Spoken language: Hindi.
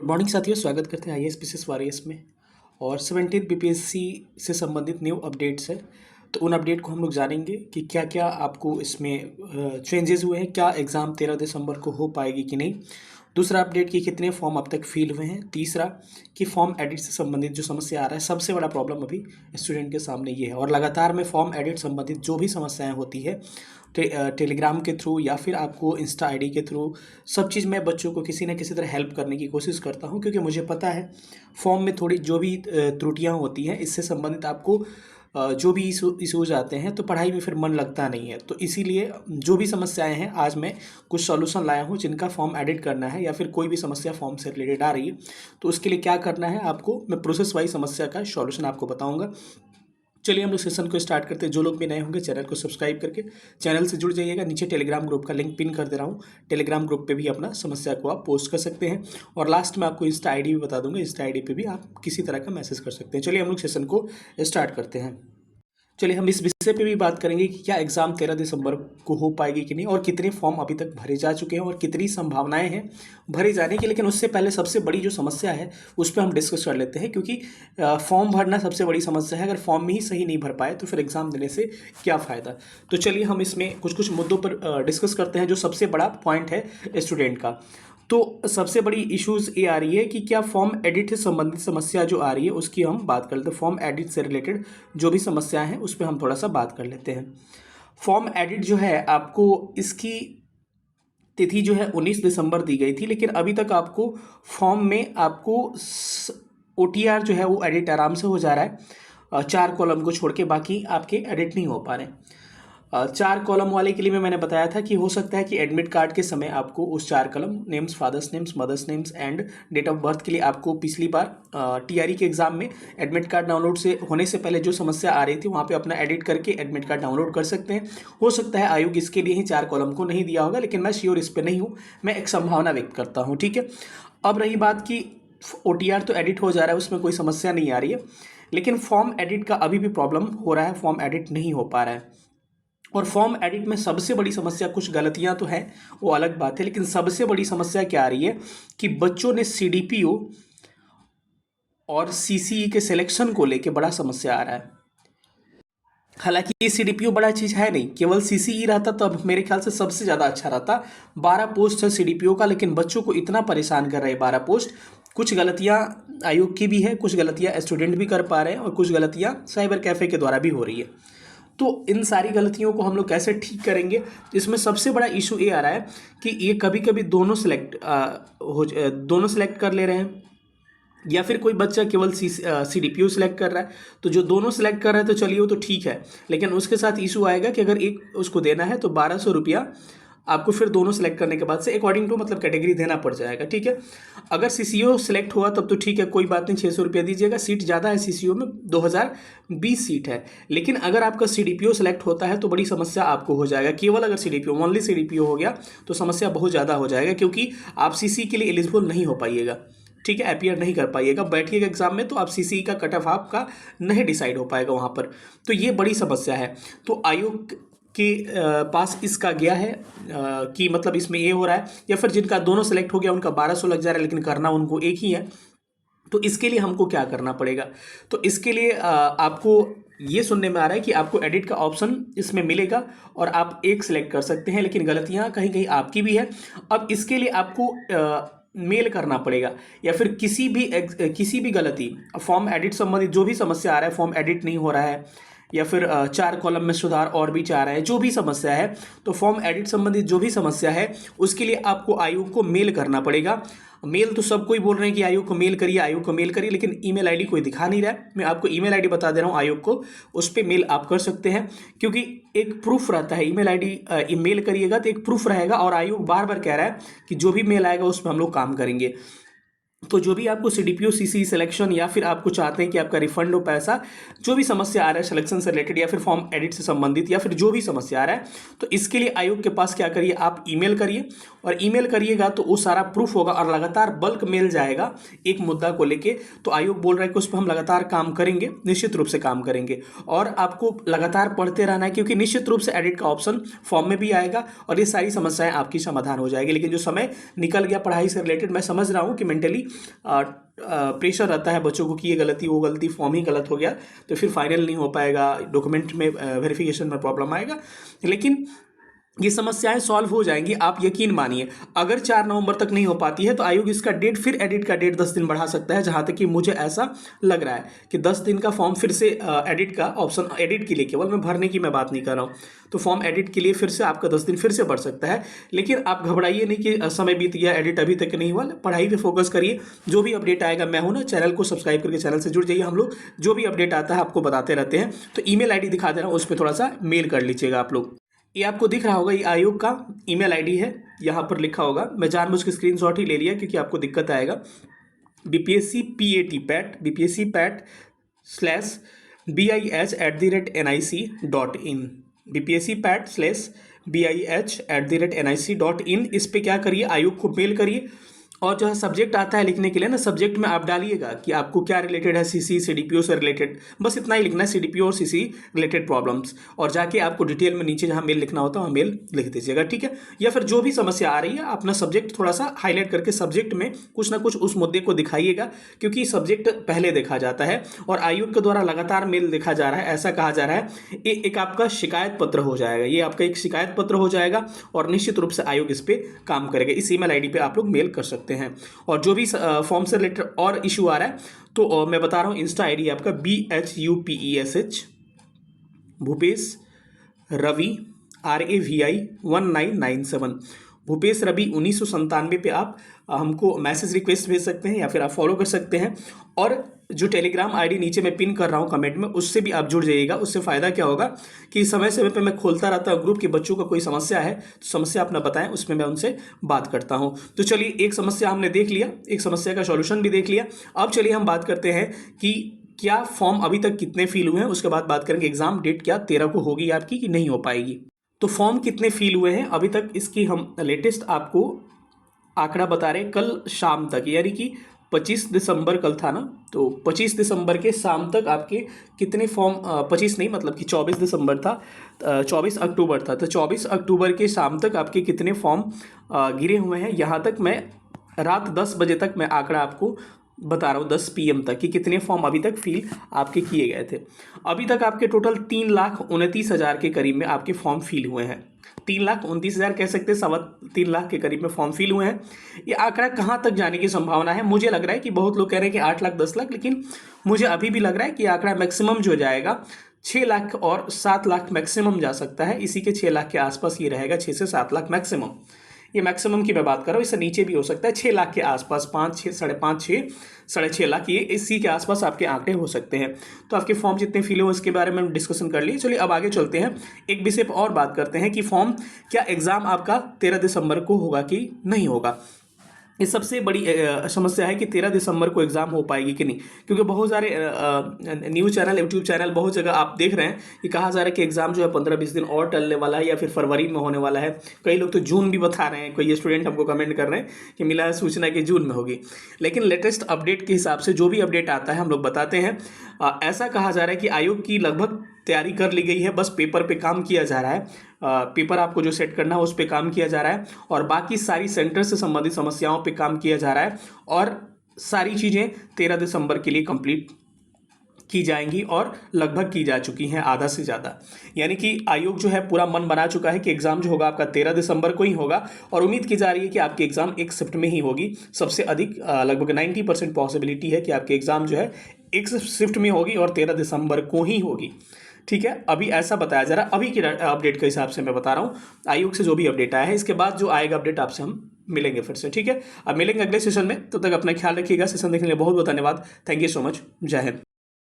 गुड मॉर्निंग साथियों, स्वागत करते हैं आईएएस पीसीएस वारियर्स में। और 17th बीपीएससी से संबंधित न्यू अपडेट्स है, तो उन अपडेट को हम लोग जानेंगे कि क्या क्या आपको इसमें चेंजेस हुए हैं, क्या एग्ज़ाम 13 दिसंबर को हो पाएगी कि नहीं। दूसरा अपडेट कि कितने फॉर्म अब तक फिल हुए हैं। तीसरा कि फॉर्म एडिट से संबंधित जो समस्या आ रहा है, सबसे बड़ा प्रॉब्लम अभी स्टूडेंट के सामने ये है। और लगातार में फॉर्म एडिट संबंधित जो भी समस्याएं होती है टेलीग्राम के थ्रू या फिर आपको इंस्टा आईडी के थ्रू, सब चीज़ मैं बच्चों को किसी न किसी तरह हेल्प करने की कोशिश करता हूं, क्योंकि मुझे पता है फॉर्म में थोड़ी जो भी त्रुटियां होती हैं, इससे संबंधित आपको जो भी इशूज़ आते हैं तो पढ़ाई में फिर मन लगता नहीं है। तो इसीलिए जो भी समस्याएं हैं, आज मैं कुछ सॉल्यूशन लाया हूं जिनका फॉर्म एडिट करना है या फिर कोई भी समस्या फॉर्म से रिलेटेड आ रही है तो उसके लिए क्या करना है आपको, मैं प्रोसेस वाइज समस्या का सॉल्यूशन आपको बताऊंगा। चलिए हम लोग सेशन को स्टार्ट करते हैं। जो लोग भी नए होंगे चैनल को सब्सक्राइब करके चैनल से जुड़ जाइएगा। नीचे टेलीग्राम ग्रुप का लिंक पिन कर दे रहा हूँ, टेलीग्राम ग्रुप पे भी अपना समस्या को आप पोस्ट कर सकते हैं। और लास्ट में आपको इंस्टा आईडी भी बता दूंगा, इंस्टा आईडी पे भी आप किसी तरह का मैसेज कर सकते हैं। चलिए हम लोग सेशन को स्टार्ट करते हैं। चलिए हम इस विषय पे भी बात करेंगे कि क्या एग्ज़ाम 13 दिसंबर को हो पाएगी कि नहीं, और कितने फॉर्म अभी तक भरे जा चुके हैं और कितनी संभावनाएं हैं भरे जाने की। लेकिन उससे पहले सबसे बड़ी जो समस्या है उस पर हम डिस्कस कर लेते हैं, क्योंकि फॉर्म भरना सबसे बड़ी समस्या है। अगर फॉर्म में ही सही नहीं भर पाए तो फिर एग्ज़ाम देने से क्या फ़ायदा। तो चलिए हम इसमें कुछ कुछ मुद्दों पर डिस्कस करते हैं जो सबसे बड़ा पॉइंट है स्टूडेंट का। तो सबसे बड़ी इश्यूज़ ये आ रही है कि क्या फॉर्म एडिट से संबंधित समस्या जो आ रही है उसकी हम बात कर लेते हैं। फॉर्म एडिट से रिलेटेड जो भी समस्याएं हैं उस पर हम थोड़ा सा बात कर लेते हैं। फॉर्म एडिट जो है, आपको इसकी तिथि जो है 19 दिसंबर दी गई थी, लेकिन अभी तक आपको फॉर्म में आपको OTR जो है वो एडिट आराम से हो जा रहा है। 4 कॉलम को छोड़ के बाकी आपके एडिट नहीं हो पा रहे। 4 कॉलम वाले के लिए मैंने बताया था कि हो सकता है कि एडमिट कार्ड के समय आपको उस 4 column names, father's names, mother's names and date of birth के लिए आपको पिछली बार TRE के एग्जाम में एडमिट कार्ड डाउनलोड से होने से पहले जो समस्या आ रही थी वहाँ पे अपना एडिट करके एडमिट कार्ड डाउनलोड कर सकते हैं। हो सकता है आयोग इसके लिए ही 4 कॉलम को नहीं दिया होगा, लेकिन मैं श्योर इस पर नहीं हूँ, मैं एक संभावना व्यक्त करता हूँ। ठीक है, अब रही बात कि OTR तो एडिट हो जा रहा है, उसमें कोई समस्या नहीं आ रही है, लेकिन फॉर्म एडिट का अभी भी प्रॉब्लम हो रहा है, फॉर्म एडिट नहीं हो पा रहा है। और फॉर्म एडिट में सबसे बड़ी समस्या, कुछ गलतियां तो हैं वो अलग बात है, लेकिन सबसे बड़ी समस्या क्या आ रही है कि बच्चों ने CDPO और CCE के सिलेक्शन को लेके बड़ा समस्या आ रहा है। हालांकि ये CDPO बड़ा चीज़ है नहीं, केवल CCE रहता तो अब मेरे ख्याल से सबसे ज़्यादा अच्छा रहता। 12 पोस्ट है CDPO का, लेकिन बच्चों को इतना परेशान कर रहे हैं 12 पोस्ट। कुछ गलतियां आयोग की भी है, कुछ गलतियां स्टूडेंट भी कर पा रहे हैं और कुछ गलतियां साइबर कैफ़े के द्वारा भी हो रही है। तो इन सारी गलतियों को हम लोग कैसे ठीक करेंगे, इसमें सबसे बड़ा इशू ये आ रहा है कि ये कभी कभी दोनों सेलेक्ट कर ले रहे हैं, या फिर कोई बच्चा केवल CDPO सेलेक्ट कर रहा है। तो जो दोनों सेलेक्ट कर रहा है तो चलिए वो तो ठीक है, लेकिन उसके साथ इशू आएगा कि अगर एक उसको देना है तो 1200 रुपया आपको फिर दोनों सेलेक्ट करने के बाद से अकॉर्डिंग टू मतलब कैटेगरी देना पड़ जाएगा। ठीक है, अगर CCO सेलेक्ट हुआ तब तो ठीक है, कोई बात नहीं, 600 रुपया दीजिएगा। सीट ज़्यादा है CCO में, 2020 सीट है। लेकिन अगर आपका CDPO सेलेक्ट होता है तो बड़ी समस्या आपको हो जाएगा। केवल अगर CDPO, ओनली CDPO हो गया तो समस्या बहुत ज़्यादा हो जाएगा, क्योंकि आप CC के लिए एलिजिबल नहीं हो पाइएगा। ठीक है, अपीयर नहीं कर पाइएगा, बैठिएगा एग्जाम में तो आप CCE का कट ऑफ आपका नहीं डिसाइड हो पाएगा वहाँ पर। तो ये बड़ी समस्या है। तो आयोग के पास इसका गया है कि मतलब इसमें ये हो रहा है, या फिर जिनका दोनों सेलेक्ट हो गया उनका 1200 लग जा रहा है, लेकिन करना उनको एक ही है। तो इसके लिए हमको क्या करना पड़ेगा, तो इसके लिए आपको ये सुनने में आ रहा है कि आपको एडिट का ऑप्शन इसमें मिलेगा और आप एक सिलेक्ट कर सकते हैं, लेकिन गलतियां कहीं कहीं आपकी भी है। अब इसके लिए आपको मेल करना पड़ेगा, या फिर किसी भी गलती, फॉर्म एडिट संबंधित जो भी समस्या आ रहा है, फॉर्म एडिट नहीं हो रहा है या फिर 4 कॉलम में सुधार और भी चाह रहा है, जो भी समस्या है, तो फॉर्म एडिट संबंधित जो भी समस्या है उसके लिए आपको आयोग को मेल करना पड़ेगा। मेल तो सब कोई बोल रहे हैं कि आयोग को मेल करिए, आयोग को मेल करिए, लेकिन ईमेल आईडी कोई दिखा नहीं रहा है। मैं आपको ईमेल आईडी बता दे रहा हूँ आयोग को, उस पर मेल आप कर सकते हैं, क्योंकि एक प्रूफ रहता है। ईमेल आईडी ईमेल करिएगा तो एक प्रूफ रहेगा, और आयोग बार बार कह रहा है कि जो भी मेल आएगा उस पर हम लोग काम करेंगे। तो जो भी आपको CDPO CCE सिलेक्शन, या फिर आपको चाहते हैं कि आपका रिफंड हो पैसा, जो भी समस्या आ रहा है सिलेक्शन से रिलेटेड या फिर फॉर्म एडिट से संबंधित, या फिर जो भी समस्या आ रहा है, तो इसके लिए आयोग के पास क्या करिए, आप ईमेल करिए। और ईमेल करिएगा तो वो सारा प्रूफ होगा और लगातार बल्क मेल जाएगा एक मुद्दा को लेके। तो आयोग बोल रहा है कि उस पर हम लगातार काम करेंगे, निश्चित रूप से काम करेंगे, और आपको लगातार पढ़ते रहना है, क्योंकि निश्चित रूप से एडिट का ऑप्शन फॉर्म में भी आएगा और ये सारी समस्याएं आपकी समाधान हो जाएगी। लेकिन जो समय निकल गया पढ़ाई से रिलेटेड, मैं समझ रहा हूँ कि मेंटली प्रेशर रहता है बच्चों को कि ये गलती वो गलती, फॉर्म ही गलत हो गया तो फिर फाइनल नहीं हो पाएगा, डॉक्यूमेंट में वेरिफिकेशन में प्रॉब्लम आएगा। लेकिन ये समस्याएं सॉल्व हो जाएंगी, आप यकीन मानिए। अगर 4 नवंबर तक नहीं हो पाती है तो आयोग इसका डेट, फिर एडिट का डेट 10 दिन बढ़ा सकता है, जहां तक कि मुझे ऐसा लग रहा है कि 10 दिन का फॉर्म फिर से एडिट का ऑप्शन, एडिट के लिए केवल, मैं भरने की मैं बात नहीं कर रहा हूँ, तो फॉर्म एडिट के लिए फिर से आपका 10 दिन फिर से बढ़ सकता है। लेकिन आप घबराइए नहीं कि समय बीत गया, एडिट अभी तक नहीं हुआ, पढ़ाई पे फोकस करिए। जो भी अपडेट आएगा, मैं हूं ना, चैनल को सब्सक्राइब करके चैनल से जुड़ जाइए। हम लोग जो भी अपडेट आता है आपको बताते रहते हैं। तो ईमेल आईडी दिखा दे रहा हूँ, उस पर थोड़ा सा मेल कर लीजिएगा आप लोग। ये आपको दिख रहा होगा, ये आयोग का ईमेल आईडी है, यहाँ पर लिखा होगा। मैं जानबूझ के स्क्रीनशॉट ही ले लिया क्योंकि आपको दिक्कत आएगा। BPSC PAT PAT BPSC PAT/BIH@NIC.in BPSC PAT/BIH@NIC.in। इस पे क्या करिए, आयोग को मेल करिए। और जो है सब्जेक्ट आता है लिखने के लिए ना, सब्जेक्ट में आप डालिएगा कि आपको क्या रिलेटेड है, CC CDPO से रिलेटेड, बस इतना ही लिखना है, CDPO और CC रिलेटेड प्रॉब्लम्स। और जाके आपको डिटेल में नीचे जहाँ मेल लिखना होता है वहाँ मेल लिख दीजिएगा, ठीक है। या फिर जो भी समस्या आ रही है अपना सब्जेक्ट थोड़ा सा हाईलाइट करके सब्जेक्ट में कुछ ना कुछ उस मुद्दे को दिखाइएगा, क्योंकि सब्जेक्ट पहले देखा जाता है और आयोग के द्वारा लगातार मेल देखा जा रहा है। ऐसा कहा जा रहा है एक आपका शिकायत पत्र हो जाएगा, ये आपका एक शिकायत पत्र हो जाएगा और निश्चित रूप से आयोग इस पर काम करेगा। इस ईमेल आईडी पे आप लोग मेल कर सकते हैं। और जो भी फॉर्म से रिलेटेड और इशू आ रहा है तो मैं बता रहा हूं, इंस्टा आईडी आपका BHUPESH भूपेश रवि RAVI 1997 भूपेश रवि 1997 पे आप हमको मैसेज रिक्वेस्ट भेज सकते हैं या फिर आप फॉलो कर सकते हैं। और जो टेलीग्राम आईडी नीचे मैं पिन कर रहा हूँ कमेंट में, उससे भी आप जुड़ जाइएगा। उससे फ़ायदा क्या होगा कि समय समय पे मैं खोलता रहता हूँ ग्रुप के, बच्चों का कोई समस्या है तो समस्या अपना बताएं, उसमें मैं उनसे बात करता हूँ। तो चलिए, एक समस्या हमने देख लिया, एक समस्या का सॉल्यूशन भी देख लिया। अब चलिए हम बात करते हैं कि क्या फॉर्म अभी तक कितने फिल हुए हैं। उसके बाद बात करेंगे एग्जाम डेट क्या 13 को होगी आपकी कि नहीं हो पाएगी। तो फॉर्म कितने फिल हुए हैं अभी तक, इसकी हम लेटेस्ट आपको आंकड़ा बता रहे हैं कल शाम तक, यानी कि 25 दिसंबर कल था ना, तो 25 दिसंबर के शाम तक आपके कितने फॉर्म, 25 नहीं मतलब कि 24 दिसंबर था, 24 अक्टूबर था, तो 24 अक्टूबर के शाम तक आपके कितने फॉर्म गिरे हुए हैं। यहाँ तक मैं रात 10 बजे तक मैं आंकड़ा आपको बता रहा हूँ, 10 PM तक, कि कितने फॉर्म अभी तक फिल आपके किए गए थे। अभी तक आपके टोटल 3,29,000 के करीब में आपके फॉर्म फिल हुए हैं। 3,29,000 कह सकते हैं, 3.25 लाख के करीब में फॉर्म फिल हुए हैं। ये आंकड़ा कहाँ तक जाने की संभावना है? मुझे लग रहा है कि बहुत लोग कह रहे हैं कि 8 लाख 10 लाख, लेकिन मुझे अभी भी लग रहा है कि आंकड़ा मैक्सिमम जो जाएगा 6 लाख और 7 लाख मैक्सिमम जा सकता है। इसी के 6 लाख के आसपास ये रहेगा, 6 से 7 लाख मैक्सिमम। ये मैक्सिमम की मैं बात कर रहा हूँ, इससे नीचे भी हो सकता है, 6 लाख के आसपास, 5, 6, 5.5, 6.5 लाख, ये इसी के आसपास आपके आंकड़े हो सकते हैं। तो आपके फॉर्म जितने फिल हुए इसके बारे में हम डिस्कशन कर लिए। चलिए अब आगे चलते हैं, एक विषय पर और बात करते हैं कि फॉर्म, क्या एग्जाम आपका 13 दिसंबर को होगा कि नहीं होगा। ये सबसे बड़ी समस्या है कि 13 दिसंबर को एग्ज़ाम हो पाएगी कि नहीं, क्योंकि बहुत सारे न्यूज़ चैनल, यूट्यूब चैनल, बहुत जगह आप देख रहे हैं कि कहा जा रहा है कि एग्ज़ाम जो है 15-20 दिन और टलने वाला है या फिर फरवरी में होने वाला है। कई लोग तो जून भी बता रहे हैं, कोई स्टूडेंट हमको कमेंट कर रहे हैं कि मिला है सूचना कि जून में होगी। लेकिन लेटेस्ट अपडेट के हिसाब से जो भी अपडेट आता है हम लोग बताते हैं। ऐसा कहा जा रहा है कि आयोग की लगभग तैयारी कर ली गई है, बस पेपर पे काम किया जा रहा है। पेपर आपको जो सेट करना है उस पे काम किया जा रहा है और बाकी सारी सेंटर से संबंधित समस्याओं पे काम किया जा रहा है और सारी चीज़ें 13 दिसंबर के लिए कंप्लीट की जाएंगी और लगभग की जा चुकी हैं, आधा से ज़्यादा। यानी कि आयोग जो है पूरा मन बना चुका है कि एग्ज़ाम जो होगा आपका 13 दिसंबर को ही होगा और उम्मीद की जा रही है कि आपकी एग्ज़ाम एक शिफ्ट में ही होगी। सबसे अधिक लगभग 90% पॉसिबिलिटी है कि आपकी एग्ज़ाम जो है एक शिफ्ट में होगी और 13 दिसंबर को ही होगी। ठीक है, अभी ऐसा बताया जा रहा है, अभी की अपडेट के हिसाब से मैं बता रहा हूँ, आयोग से जो भी अपडेट आया है। इसके बाद जो आएगा अपडेट आपसे हम मिलेंगे फिर से, ठीक है। अब मिलेंगे अगले सेशन में, तब तक अपना ख्याल रखिएगा। सेशन देखने के लिए बहुत बहुत धन्यवाद। Thank you so much. जय हिंद।